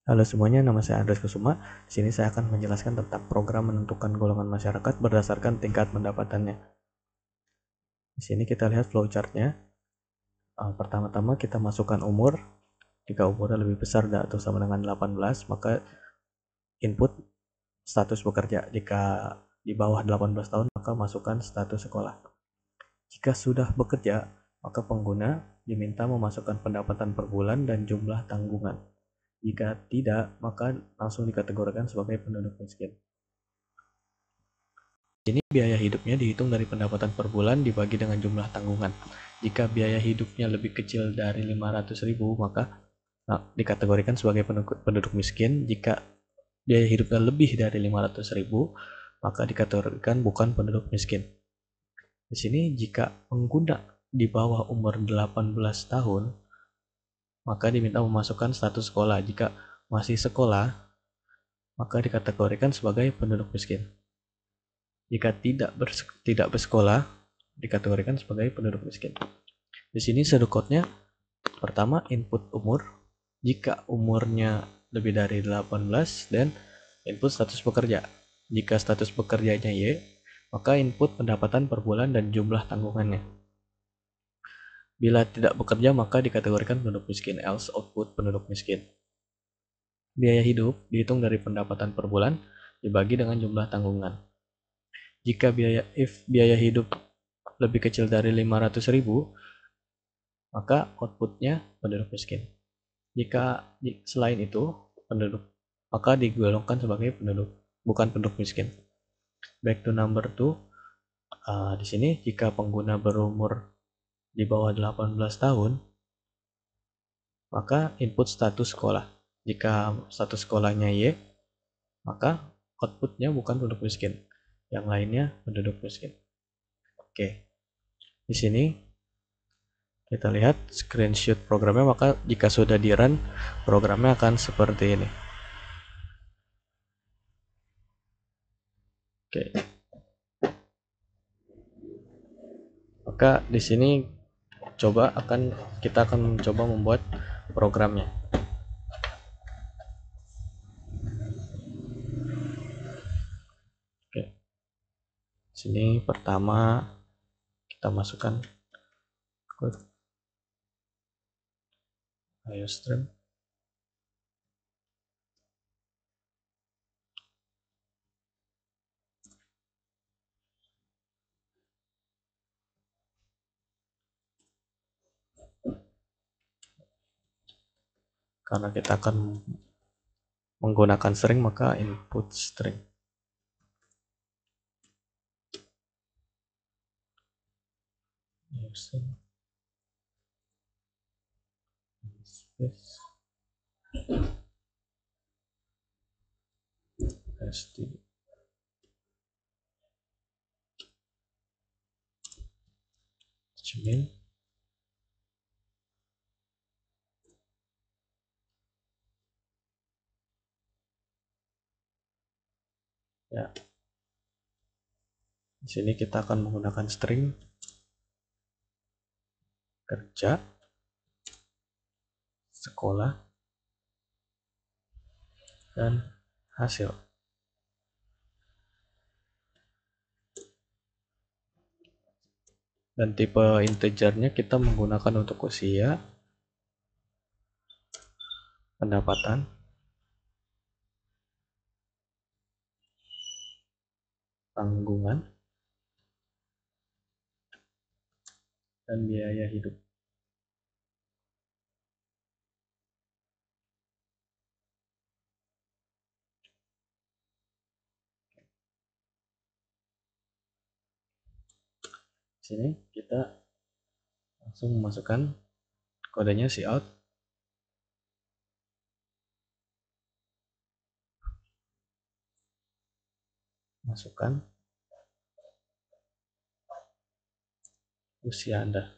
Halo semuanya, nama saya Andres Kusuma. Di sini saya akan menjelaskan tentang program menentukan golongan masyarakat berdasarkan tingkat pendapatannya. Di sini kita lihat flowchartnya. Pertama-tama kita masukkan umur. Jika umurnya lebih besar atau sama dengan 18, maka input status bekerja. Jika di bawah 18 tahun, maka masukkan status sekolah. Jika sudah bekerja, maka pengguna diminta memasukkan pendapatan per bulan dan jumlah tanggungan. Jika tidak, maka langsung dikategorikan sebagai penduduk miskin. Ini biaya hidupnya dihitung dari pendapatan per bulan dibagi dengan jumlah tanggungan. Jika biaya hidupnya lebih kecil dari 500.000, maka dikategorikan sebagai penduduk miskin. Jika biaya hidupnya lebih dari 500.000, maka dikategorikan bukan penduduk miskin. Di sini jika pengguna di bawah umur 18 tahun, maka diminta memasukkan status sekolah. Jika masih sekolah, maka dikategorikan sebagai penduduk miskin. Jika tidak bersekolah, dikategorikan sebagai penduduk miskin. Di sini sedekotnya, pertama input umur. Jika umurnya lebih dari 18 dan input status pekerja. Jika status pekerjanya Y, maka input pendapatan per bulan dan jumlah tanggungannya. Bila tidak bekerja, maka dikategorikan penduduk miskin, else output penduduk miskin. Biaya hidup dihitung dari pendapatan per bulan dibagi dengan jumlah tanggungan. Jika biaya hidup lebih kecil dari 500.000, maka outputnya penduduk miskin. Jika selain itu penduduk, maka digolongkan sebagai penduduk, bukan penduduk miskin. Back to number 2, di sini jika pengguna berumur di bawah 18 tahun, maka input status sekolah. Jika status sekolahnya Y, maka outputnya bukan penduduk miskin. Yang lainnya penduduk miskin. Oke. Di sini kita lihat screenshot programnya, maka jika sudah di run, programnya akan seperti ini. Oke. Maka di sini kita akan mencoba membuat programnya. Oke. Sini pertama kita masukkan code IOStream. Karena kita akan menggunakan string, maka input string. Using space std. Cermin. Ya. Di sini kita akan menggunakan string kerja, sekolah, dan hasil. Dan tipe integernya kita menggunakan untuk usia, pendapatan, tanggungan, dan biaya hidup. Di sini kita langsung memasukkan kodenya cout. Masukkan usia Anda.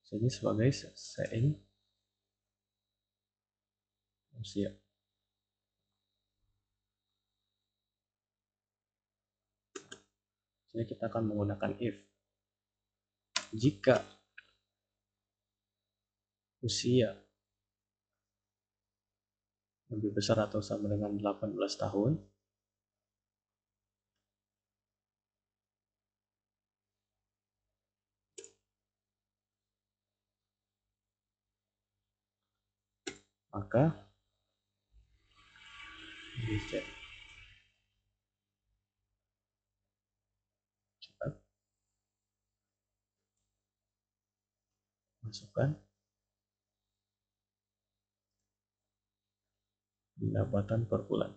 Jadi sebagai sein usia. Jadi kita akan menggunakan if. Jika usia lebih besar atau sama dengan 18 tahun, maka dicek cepat masukkan pendapatan per bulan.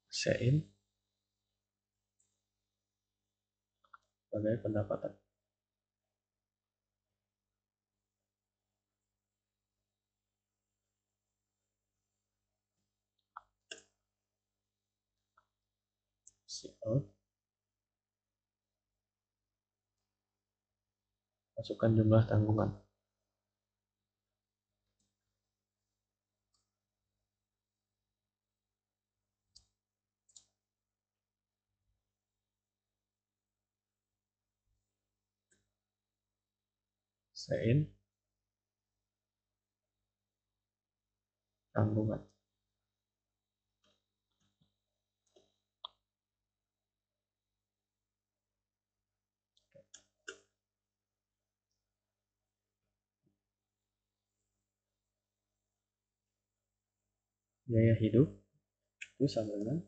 Sein sebagai pendapatan. Out. Masukkan jumlah tanggungan. Sein tanggungan. Biaya hidup itu sama dengan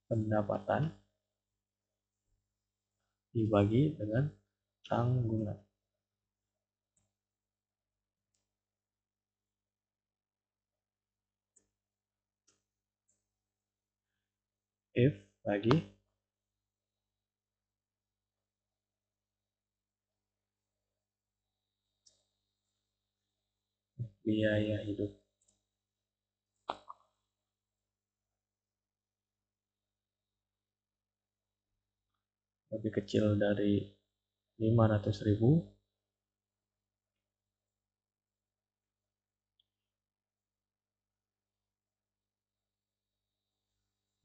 pendapatan dibagi dengan tanggungan. If bagi biaya hidup lebih kecil dari 500.000,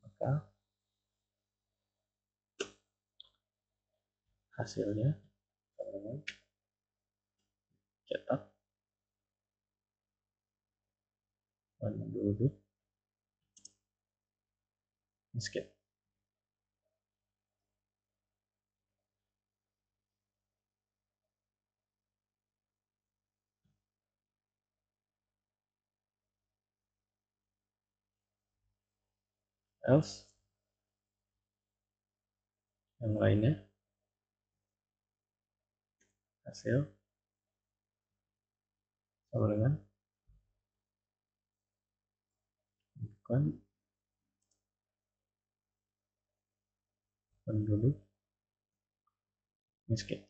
maka hasilnya sama dengan cetak penduduk miskin. Else yang lainnya hasil sama dengan bukan penduduk miskin.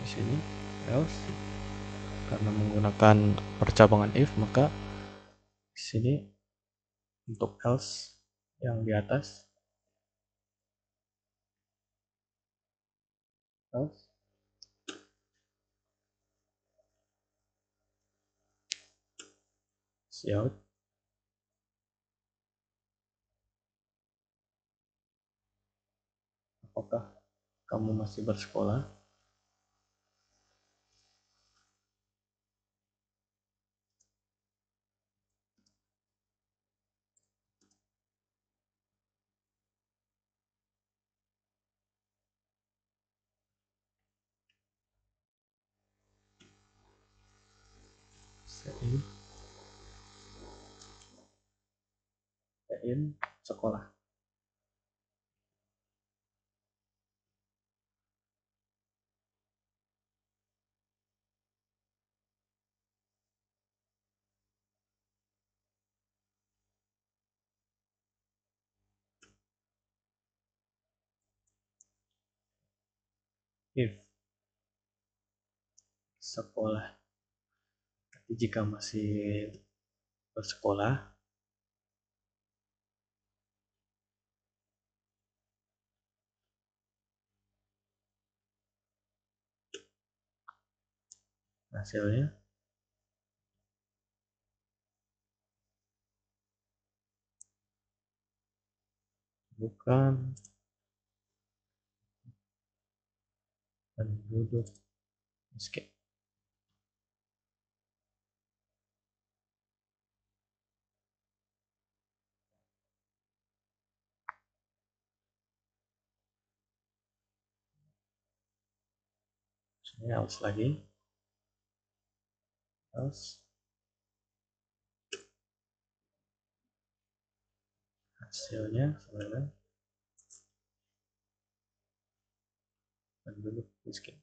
Di sini else karena menggunakan percabangan if, maka di sini untuk else yang di atas else cout apakah kamu masih bersekolah. Sein sekolah. if sekolah. Tapi jika masih bersekolah, hasilnya bukan penduduk miskin. Ini harus lagi, harus hasilnya sama dengan penduduk miskin.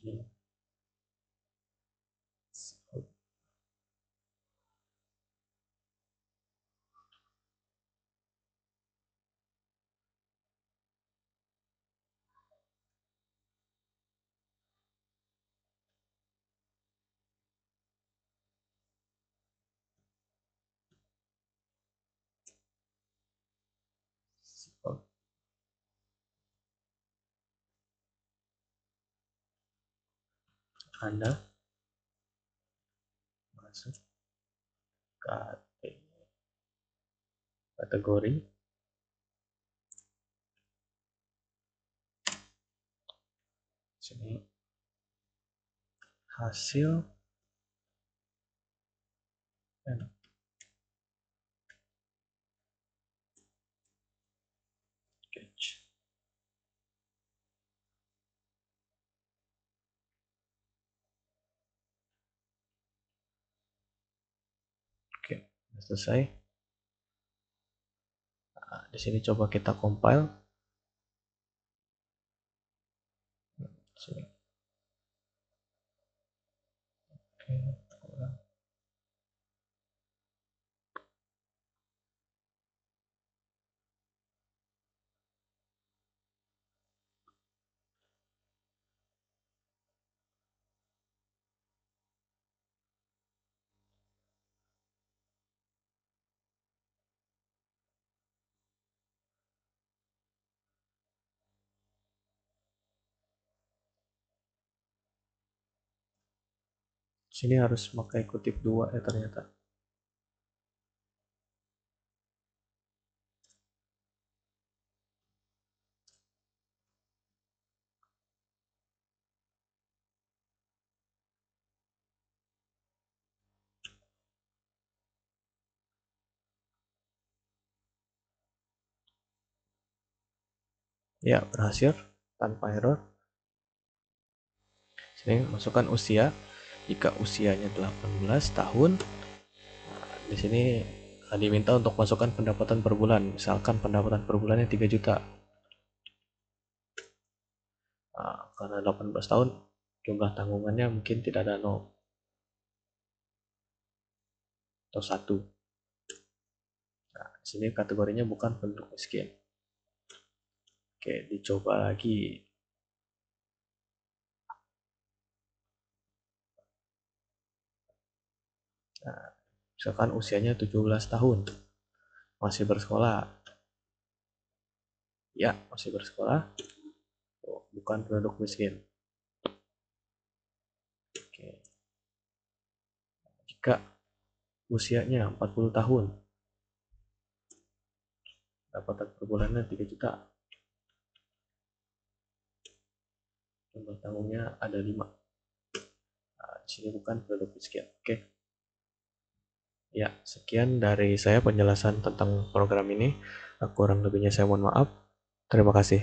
Jadi, Anda masuk kategori sini hasil dan catch. Oke, sudah selesai. Nah, di sini coba kita compile. Sini. Oke, sini harus pakai kutip 2 ya ternyata. Ya, berhasil tanpa error. Sini masukkan usia. Jika usianya 18 tahun, di sini diminta untuk masukkan pendapatan per bulan. Misalkan pendapatan per bulannya 3 juta. Nah, karena 18 tahun, jumlah tanggungannya mungkin tidak ada 0 atau 1. Nah, di sini kategorinya bukan penduduk miskin. Oke, dicoba lagi. Nah, misalkan usianya 17 tahun, masih bersekolah. Ya, masih bersekolah. Oh, bukan penduduk miskin. Oke. Jika usianya 40 tahun, pendapatan per bulannya 3 juta. Jumlah tanggungnya ada 5. Nah, di sini bukan penduduk miskin. Oke. Ya, sekian dari saya penjelasan tentang program ini. Kurang lebihnya saya mohon maaf. Terima kasih.